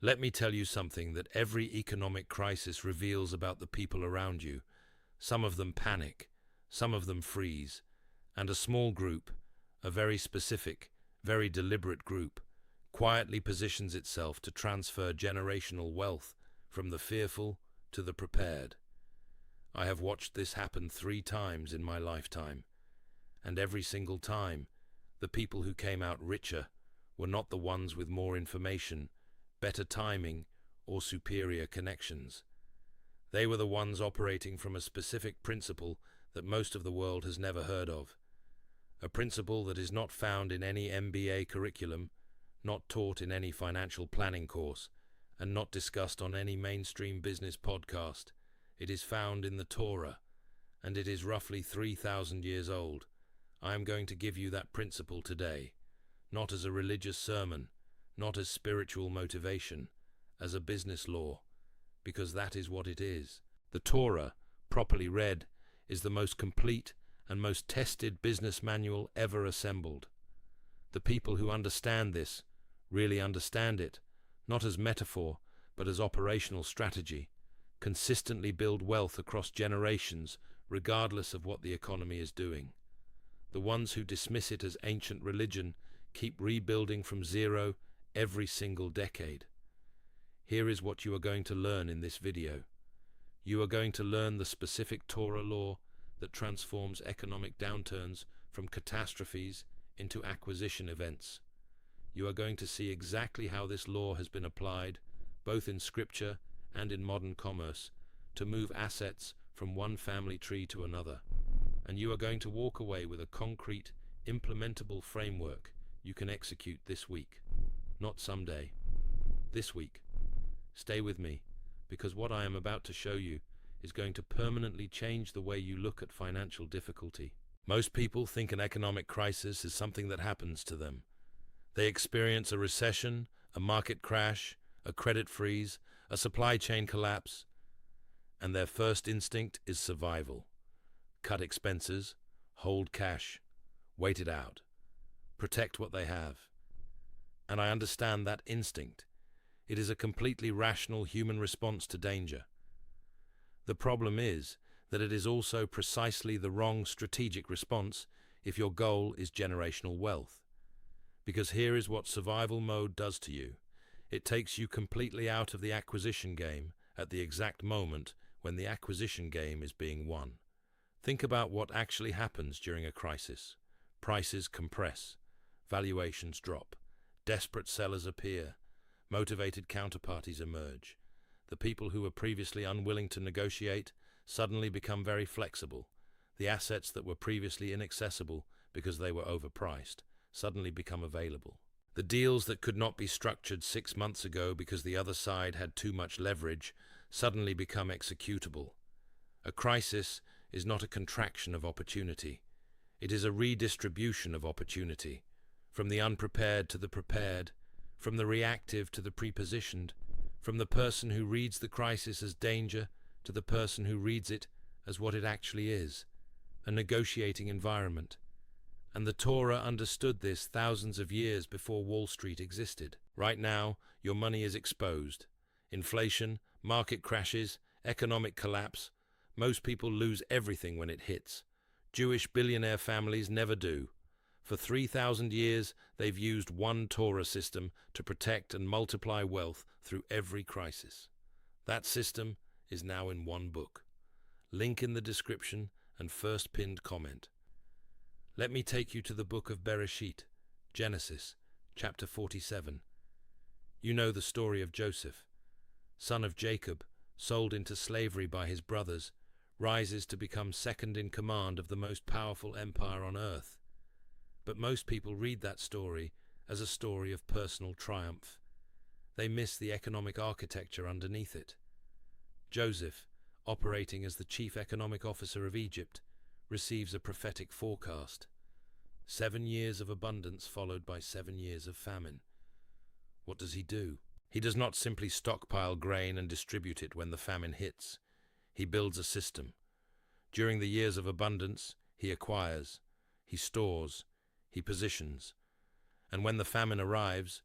Let me tell you something that every economic crisis reveals about the people around you. Some of them panic, some of them freeze, and a small group, a very specific, very deliberate group, quietly positions itself to transfer generational wealth from the fearful to the prepared. I have watched this happen 3 times in my lifetime, and every single time, the people who came out richer were not the ones with more information, better timing, or superior connections. They were the ones operating from a specific principle that most of the world has never heard of. A principle that is not found in any MBA curriculum, not taught in any financial planning course, and not discussed on any mainstream business podcast. It is found in the Torah, and it is roughly 3,000 years old. I am going to give you that principle today, not as a religious sermon, not as spiritual motivation, as a business law, because that is what it is. The Torah, properly read, is the most complete and most tested business manual ever assembled. The people who understand this really understand it, not as metaphor, but as operational strategy, consistently build wealth across generations, regardless of what the economy is doing. The ones who dismiss it as ancient religion keep rebuilding from zero every single decade. Here is what you are going to learn in this video. You are going to learn the specific Torah law that transforms economic downturns from catastrophes into acquisition events. You are going to see exactly how this law has been applied, both in scripture and in modern commerce, to move assets from one family tree to another. And you are going to walk away with a concrete, implementable framework you can execute this week. Not someday. This week. Stay with me, because what I am about to show you is going to permanently change the way you look at financial difficulty. Most people think an economic crisis is something that happens to them. They experience a recession, a market crash, a credit freeze, a supply chain collapse, and their first instinct is survival. Cut expenses, hold cash, wait it out, protect what they have. And I understand that instinct. It is a completely rational human response to danger. The problem is that it is also precisely the wrong strategic response if your goal is generational wealth. Because here is what survival mode does to you. It takes you completely out of the acquisition game at the exact moment when the acquisition game is being won. Think about what actually happens during a crisis. Prices compress, valuations drop, desperate sellers appear, motivated counterparties emerge. The people who were previously unwilling to negotiate suddenly become very flexible. The assets that were previously inaccessible because they were overpriced suddenly become available. The deals that could not be structured 6 months ago because the other side had too much leverage suddenly become executable. A crisis is not a contraction of opportunity. It is a redistribution of opportunity, from the unprepared to the prepared, from the reactive to the prepositioned, from the person who reads the crisis as danger to the person who reads it as what it actually is, a negotiating environment. And the Torah understood this thousands of years before Wall Street existed. Right now, your money is exposed. Inflation, market crashes, economic collapse. Most people lose everything when it hits. Jewish billionaire families never do. For 3,000 years, they've used one Torah system to protect and multiply wealth through every crisis. That system is now in one book. Link in the description and first pinned comment. Let me take you to the book of Bereshit, Genesis, chapter 47. You know the story of Joseph, son of Jacob, sold into slavery by his brothers, rises to become second in command of the most powerful empire on earth. But most people read that story as a story of personal triumph. They miss the economic architecture underneath it. Joseph, operating as the chief economic officer of Egypt, receives a prophetic forecast. 7 years of abundance followed by 7 years of famine. What does he do? He does not simply stockpile grain and distribute it when the famine hits. He builds a system. During the years of abundance, he acquires, he stores, he positions. And when the famine arrives,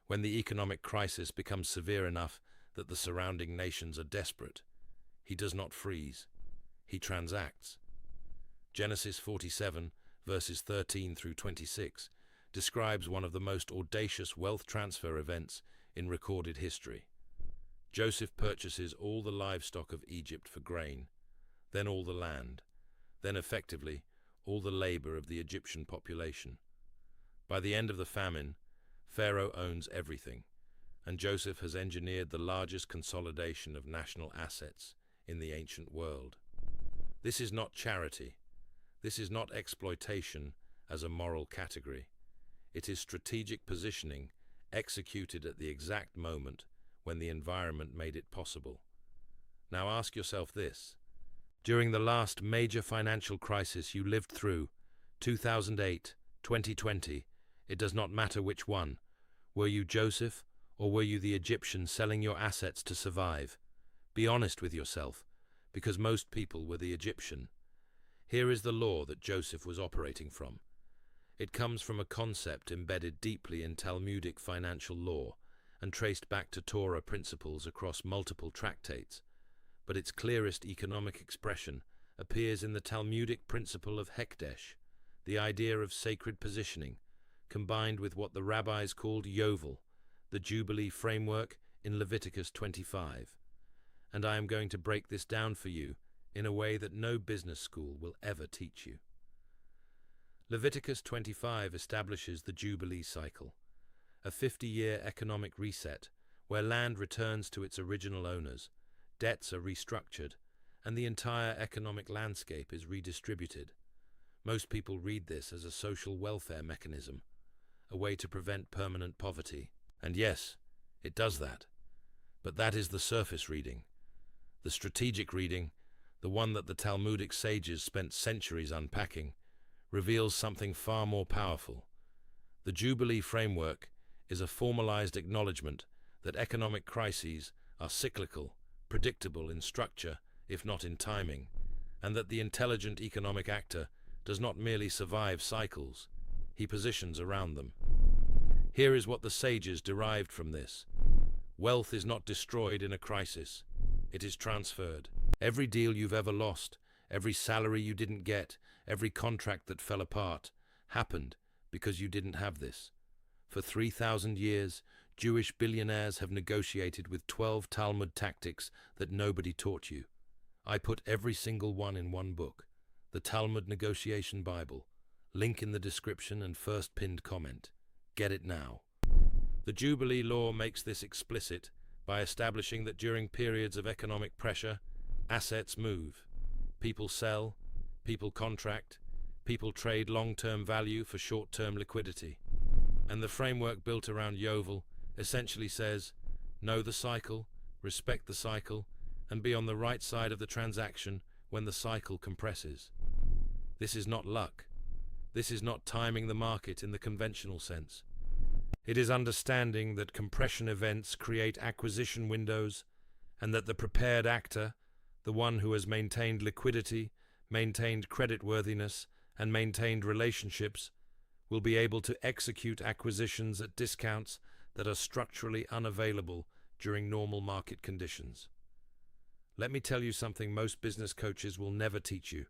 when the economic crisis becomes severe enough that the surrounding nations are desperate. He does not freeze. He transacts. Genesis 47, verses 13 through 26, describes one of the most audacious wealth transfer events in recorded history. Joseph purchases all the livestock of Egypt for grain, then all the land, then effectively all the labor of the Egyptian population. By the end of the famine, Pharaoh owns everything, and Joseph has engineered the largest consolidation of national assets in the ancient world. This is not charity. This is not exploitation as a moral category. It is strategic positioning executed at the exact moment when the environment made it possible. Now ask yourself this. During the last major financial crisis you lived through, 2008, 2020, it does not matter which one. Were you Joseph, or were you the Egyptian selling your assets to survive? Be honest with yourself, because most people were the Egyptian. Here is the law that Joseph was operating from. It comes from a concept embedded deeply in Talmudic financial law and traced back to Torah principles across multiple tractates, but its clearest economic expression appears in the Talmudic principle of Hekdesh, the idea of sacred positioning, combined with what the rabbis called Yovel, the Jubilee framework in Leviticus 25. And I am going to break this down for you in a way that no business school will ever teach you. Leviticus 25 establishes the Jubilee cycle, a 50-year economic reset where land returns to its original owners, debts are restructured, and the entire economic landscape is redistributed. Most people read this as a social welfare mechanism, a way to prevent permanent poverty. And yes, it does that. But that is the surface reading. The strategic reading, the one that the Talmudic sages spent centuries unpacking, reveals something far more powerful. The Jubilee framework is a formalized acknowledgement that economic crises are cyclical, predictable in structure, if not in timing, and that the intelligent economic actor does not merely survive cycles, he positions around them. Here is what the sages derived from this. Wealth is not destroyed in a crisis. It is transferred. Every deal you've ever lost, every salary you didn't get, every contract that fell apart, happened because you didn't have this. For 3,000 years, Jewish billionaires have negotiated with 12 Talmud tactics that nobody taught you. I put every single one in one book, the Talmud Negotiation Bible. Link in the description and first pinned comment. Get it now. The Jubilee law makes this explicit by establishing that during periods of economic pressure, assets move. People sell, people contract, people trade long-term value for short-term liquidity. And the framework built around Yovel essentially says, know the cycle, respect the cycle, and be on the right side of the transaction when the cycle compresses. This is not luck. This is not timing the market in the conventional sense. It is understanding that compression events create acquisition windows, and that the prepared actor, the one who has maintained liquidity, maintained creditworthiness, and maintained relationships, will be able to execute acquisitions at discounts that are structurally unavailable during normal market conditions. Let me tell you something most business coaches will never teach you.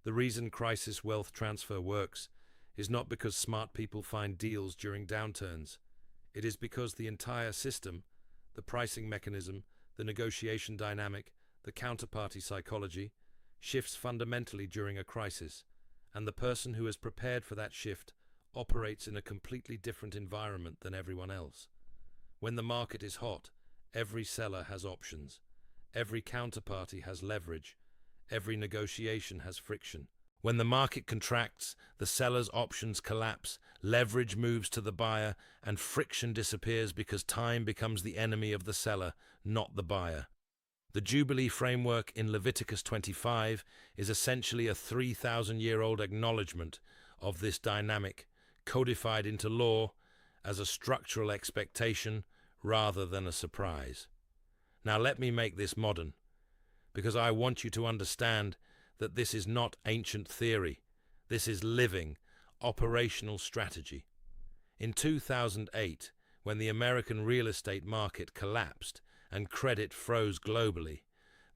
The reason crisis wealth transfer works is not because smart people find deals during downturns. It is because the entire system, the pricing mechanism, the negotiation dynamic, the counterparty psychology, shifts fundamentally during a crisis, and the person who is prepared for that shift operates in a completely different environment than everyone else. When the market is hot, every seller has options, every counterparty has leverage, every negotiation has friction. When the market contracts, the seller's options collapse, leverage moves to the buyer, and friction disappears because time becomes the enemy of the seller, not the buyer. The Jubilee framework in Leviticus 25 is essentially a 3,000-year-old acknowledgement of this dynamic, codified into law as a structural expectation rather than a surprise. Now let me make this modern, because I want you to understand that this is not ancient theory. This is living, operational strategy. In 2008, when the American real estate market collapsed and credit froze globally,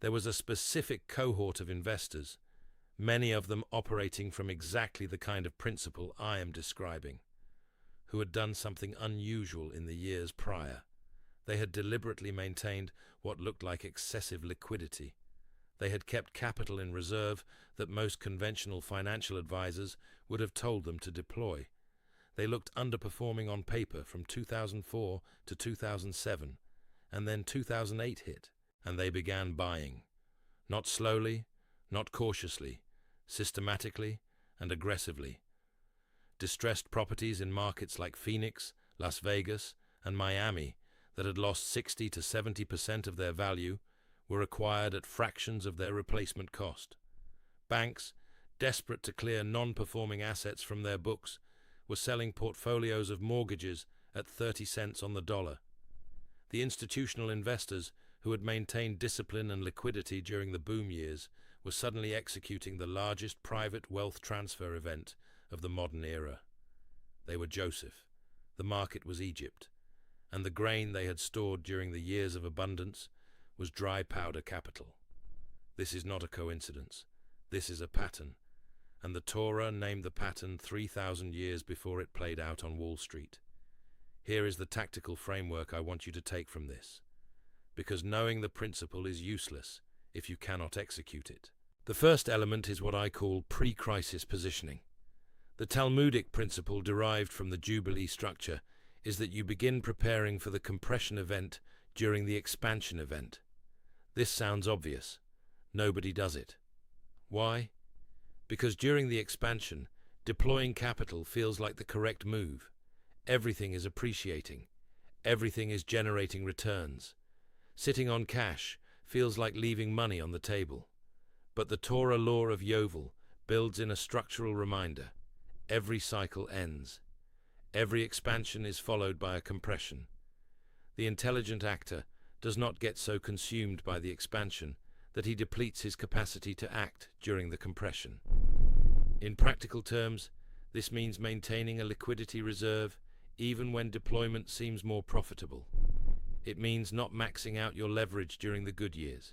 there was a specific cohort of investors, many of them operating from exactly the kind of principle I am describing, who had done something unusual in the years prior. They had deliberately maintained what looked like excessive liquidity. They had kept capital in reserve that most conventional financial advisors would have told them to deploy. They looked underperforming on paper from 2004 to 2007, and then 2008 hit, and they began buying. Not slowly, not cautiously, systematically and aggressively. Distressed properties in markets like Phoenix, Las Vegas, and Miami that had lost 60 to 70% of their value were acquired at fractions of their replacement cost. Banks, desperate to clear non-performing assets from their books, were selling portfolios of mortgages at 30 cents on the dollar. The institutional investors, who had maintained discipline and liquidity during the boom years, were suddenly executing the largest private wealth transfer event of the modern era. They were Joseph, the market was Egypt, and the grain they had stored during the years of abundance was dry powder capital. This is not a coincidence. This is a pattern, and the Torah named the pattern 3,000 years before it played out on Wall Street. Here is the tactical framework I want you to take from this, because knowing the principle is useless if you cannot execute it. The first element is what I call pre-crisis positioning. The Talmudic principle derived from the Jubilee structure is that you begin preparing for the compression event during the expansion event. This sounds obvious. Nobody does it. Why? Because during the expansion, deploying capital feels like the correct move. Everything is appreciating. Everything is generating returns. Sitting on cash feels like leaving money on the table. But the Torah law of Yovel builds in a structural reminder. Every cycle ends. Every expansion is followed by a compression. The intelligent actor does not get so consumed by the expansion that he depletes his capacity to act during the compression. In practical terms, this means maintaining a liquidity reserve even when deployment seems more profitable. It means not maxing out your leverage during the good years.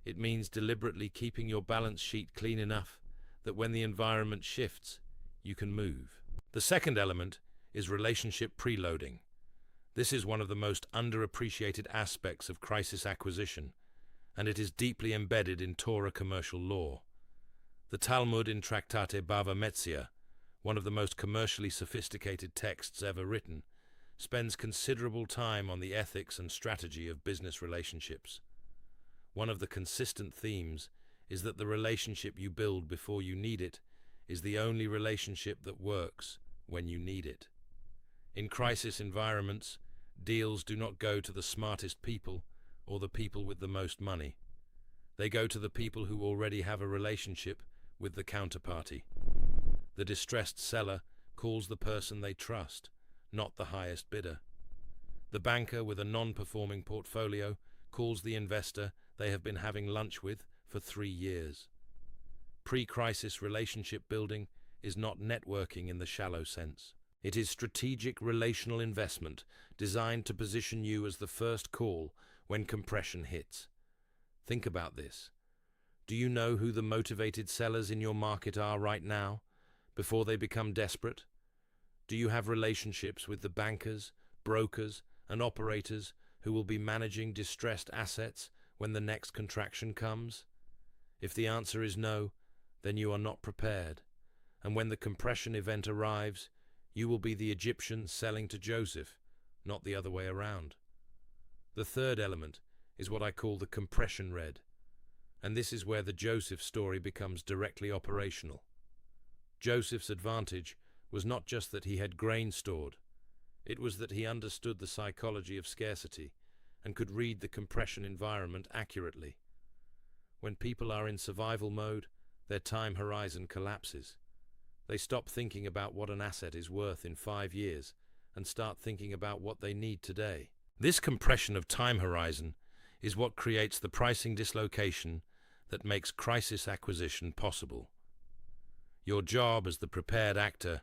It means deliberately keeping your balance sheet clean enough that when the environment shifts, you can move. The second element is relationship preloading. This is one of the most underappreciated aspects of crisis acquisition, and it is deeply embedded in Torah commercial law. The Talmud in Tractate Bava Metzia, one of the most commercially sophisticated texts ever written, spends considerable time on the ethics and strategy of business relationships. One of the consistent themes is that the relationship you build before you need it is the only relationship that works when you need it. In crisis environments, deals do not go to the smartest people or the people with the most money. They go to the people who already have a relationship with the counterparty. The distressed seller calls the person they trust, not the highest bidder. The banker with a non-performing portfolio calls the investor they have been having lunch with for 3 years. Pre-crisis relationship building is not networking in the shallow sense. It is strategic relational investment designed to position you as the first call when compression hits. Think about this. Do you know who the motivated sellers in your market are right now, before they become desperate? Do you have relationships with the bankers, brokers, and operators who will be managing distressed assets when the next contraction comes? If the answer is no, then you are not prepared, and when the compression event arrives, you will be the Egyptian selling to Joseph, not the other way around. The third element is what I call the compression red, and this is where the Joseph story becomes directly operational. Joseph's advantage was not just that he had grain stored, it was that he understood the psychology of scarcity and could read the compression environment accurately. When people are in survival mode, their time horizon collapses. They stop thinking about what an asset is worth in 5 years and start thinking about what they need today. This compression of time horizon is what creates the pricing dislocation that makes crisis acquisition possible. Your job as the prepared actor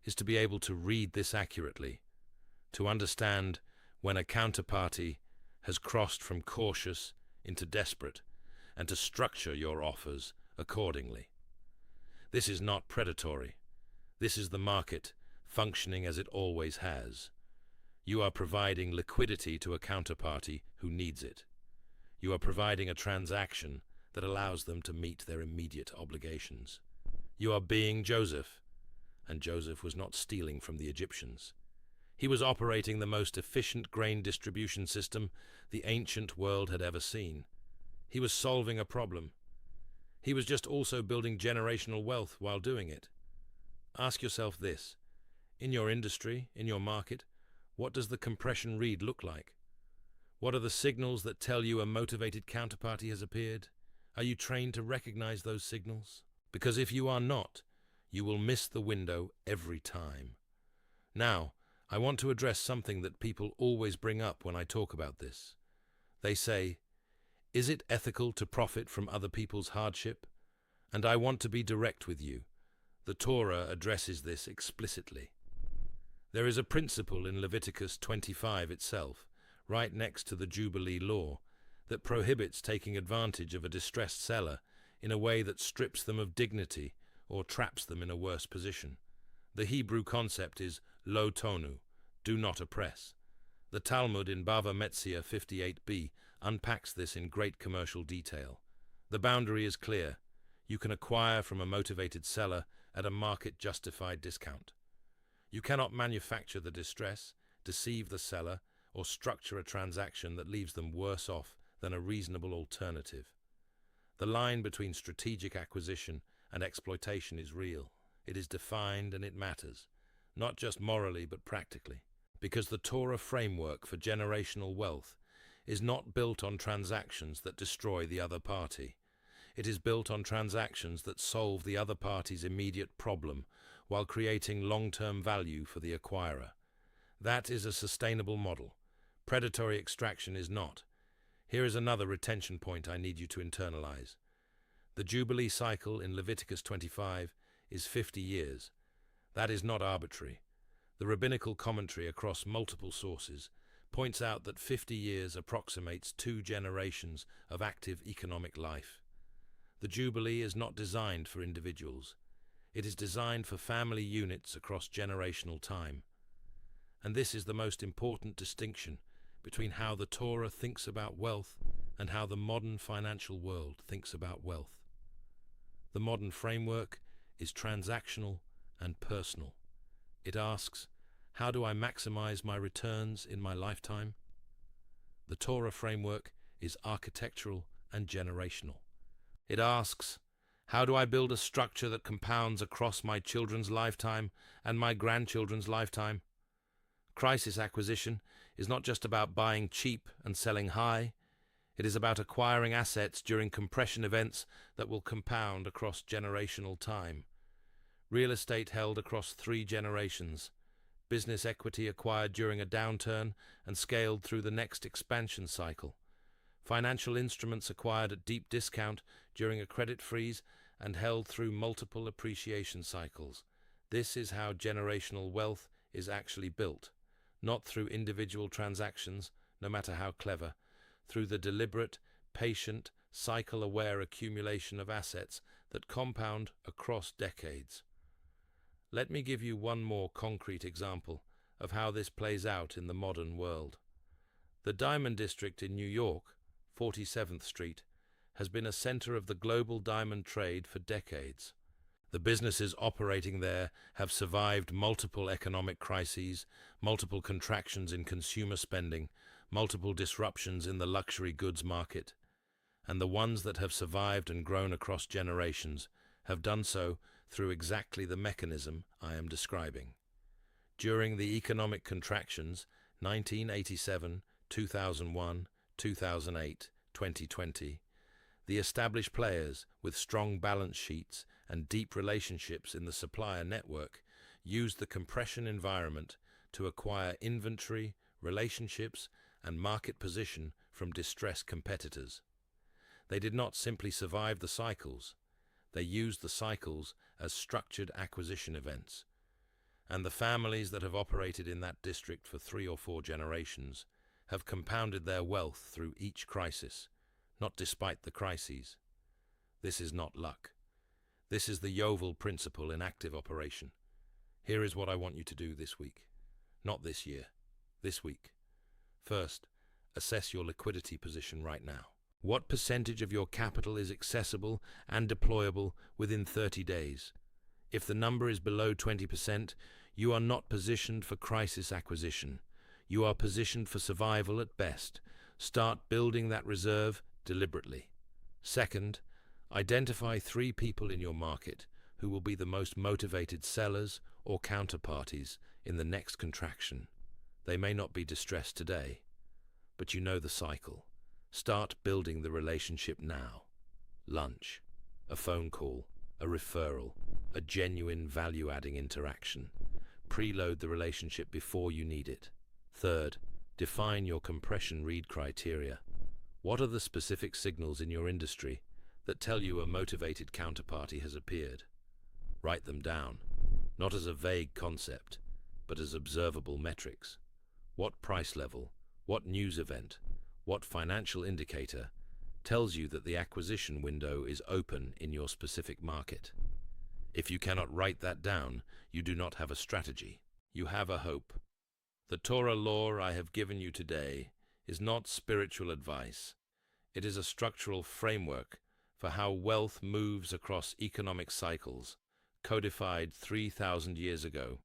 is to be able to read this accurately, to understand when a counterparty has crossed from cautious into desperate, and to structure your offers accordingly. This is not predatory. This is the market functioning as it always has. You are providing liquidity to a counterparty who needs it. You are providing a transaction that allows them to meet their immediate obligations. You are being Joseph, and Joseph was not stealing from the Egyptians. He was operating the most efficient grain distribution system the ancient world had ever seen. He was solving a problem. He was just also building generational wealth while doing it. Ask yourself this. In your industry, in your market, what does the compression read look like? What are the signals that tell you a motivated counterparty has appeared? Are you trained to recognize those signals? Because if you are not, you will miss the window every time. Now, I want to address something that people always bring up when I talk about this. They say, is it ethical to profit from other people's hardship? And I want to be direct with you. The Torah addresses this explicitly. There is a principle in Leviticus 25 itself, right next to the Jubilee law, that prohibits taking advantage of a distressed seller in a way that strips them of dignity or traps them in a worse position. The Hebrew concept is lo tonu, do not oppress. The Talmud in Bava Metzia 58b unpacks this in great commercial detail. The boundary is clear. You can acquire from a motivated seller at a market-justified discount. You cannot manufacture the distress, deceive the seller, or structure a transaction that leaves them worse off than a reasonable alternative. The line between strategic acquisition and exploitation is real. It is defined and it matters, not just morally but practically, because the Torah framework for generational wealth is not built on transactions that destroy the other party. It is built on transactions that solve the other party's immediate problem while creating long-term value for the acquirer. That is a sustainable model. Predatory extraction is not. Here is another retention point I need you to internalize. The Jubilee cycle in Leviticus 25 is 50 years. That is not arbitrary. The rabbinical commentary across multiple sources points out that 50 years approximates 2 generations of active economic life. The Jubilee is not designed for individuals. It is designed for family units across generational time. And this is the most important distinction between how the Torah thinks about wealth and how the modern financial world thinks about wealth. The modern framework is transactional and personal. It asks, how do I maximize my returns in my lifetime? The Torah framework is architectural and generational. It asks, how do I build a structure that compounds across my children's lifetime and my grandchildren's lifetime? Crisis acquisition is not just about buying cheap and selling high. It is about acquiring assets during compression events that will compound across generational time. Real estate held across 3 generations. Business equity acquired during a downturn and scaled through the next expansion cycle. Financial instruments acquired at deep discount during a credit freeze and held through multiple appreciation cycles. This is how generational wealth is actually built, not through individual transactions, no matter how clever, through the deliberate, patient, cycle-aware accumulation of assets that compound across decades. Let me give you one more concrete example of how this plays out in the modern world. The Diamond District in New York, 47th Street, has been a center of the global diamond trade for decades. The businesses operating there have survived multiple economic crises, multiple contractions in consumer spending, multiple disruptions in the luxury goods market, and the ones that have survived and grown across generations have done so through exactly the mechanism I am describing. During the economic contractions, 1987, 2001, 2008, 2020, the established players with strong balance sheets and deep relationships in the supplier network used the compression environment to acquire inventory, relationships, and market position from distressed competitors. They did not simply survive the cycles. They used the cycles as structured acquisition events. and the families that have operated in that district for 3 or 4 generations have compounded their wealth through each crisis, not despite the crises. This is not luck. This is the Yovel principle in active operation. Here is what I want you to do this week. Not this year, this week. First, assess your liquidity position right now. What percentage of your capital is accessible and deployable within 30 days? If the number is below 20%, you are not positioned for crisis acquisition. You are positioned for survival at best. Start building that reserve deliberately. Second, identify 3 people in your market who will be the most motivated sellers or counterparties in the next contraction. They may not be distressed today, but you know the cycle. Start building the relationship now. Lunch, a phone call, a referral, a genuine value-adding interaction. Preload the relationship before you need it. Third, define your compression read criteria. What are the specific signals in your industry that tell you a motivated counterparty has appeared? Write them down, not as a vague concept, but as observable metrics. What price level, what news event, what financial indicator tells you that the acquisition window is open in your specific market? If you cannot write that down, you do not have a strategy. You have a hope. The Torah law I have given you today is not spiritual advice. It is a structural framework for how wealth moves across economic cycles, codified 3,000 years ago,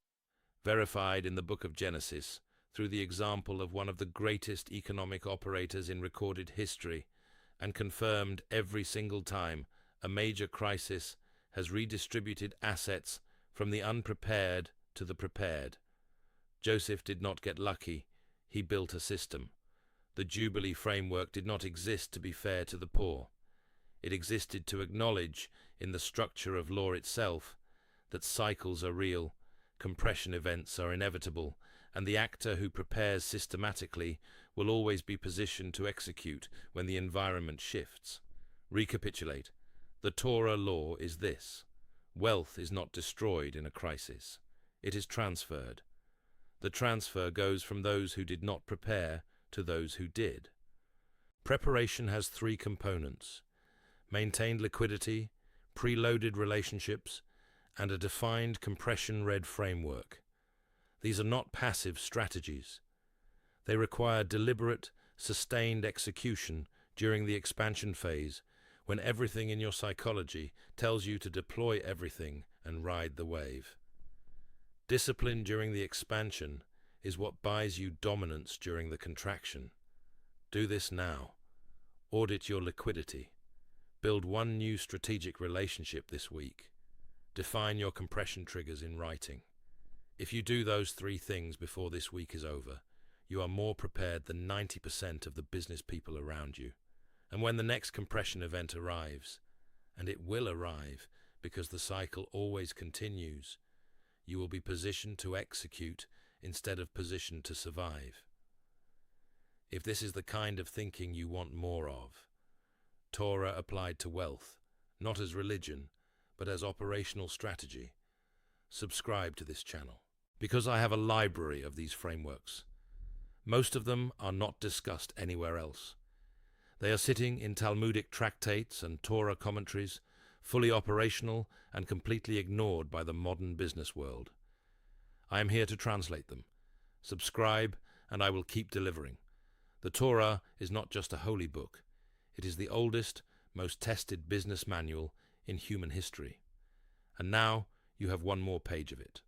verified in the book of Genesis through the example of one of the greatest economic operators in recorded history, and confirmed every single time a major crisis has redistributed assets from the unprepared to the prepared. Joseph did not get lucky. He built a system. The Jubilee framework did not exist to be fair to the poor. It existed to acknowledge, in the structure of law itself, that cycles are real, compression events are inevitable, and the actor who prepares systematically will always be positioned to execute when the environment shifts. Recapitulate. The Torah law is this: wealth is not destroyed in a crisis. It is transferred. The transfer goes from those who did not prepare to those who did. Preparation has 3 components: maintained liquidity, preloaded relationships, and a defined compression-read framework. These are not passive strategies. They require deliberate, sustained execution during the expansion phase, when everything in your psychology tells you to deploy everything and ride the wave. Discipline during the expansion is what buys you dominance during the contraction. Do this now. Audit your liquidity. Build 1 new strategic relationship this week. Define your compression triggers in writing. If you do those 3 things before this week is over, you are more prepared than 90% of the business people around you. And when the next compression event arrives, and it will arrive because the cycle always continues, you will be positioned to execute instead of positioned to survive. If this is the kind of thinking you want more of, Torah applied to wealth, not as religion, but as operational strategy, subscribe to this channel, because I have a library of these frameworks. Most of them are not discussed anywhere else. They are sitting in Talmudic tractates and Torah commentaries, fully operational and completely ignored by the modern business world. I am here to translate them. Subscribe, and I will keep delivering. The Torah is not just a holy book. It is the oldest, most tested business manual in human history. And now you have 1 more page of it.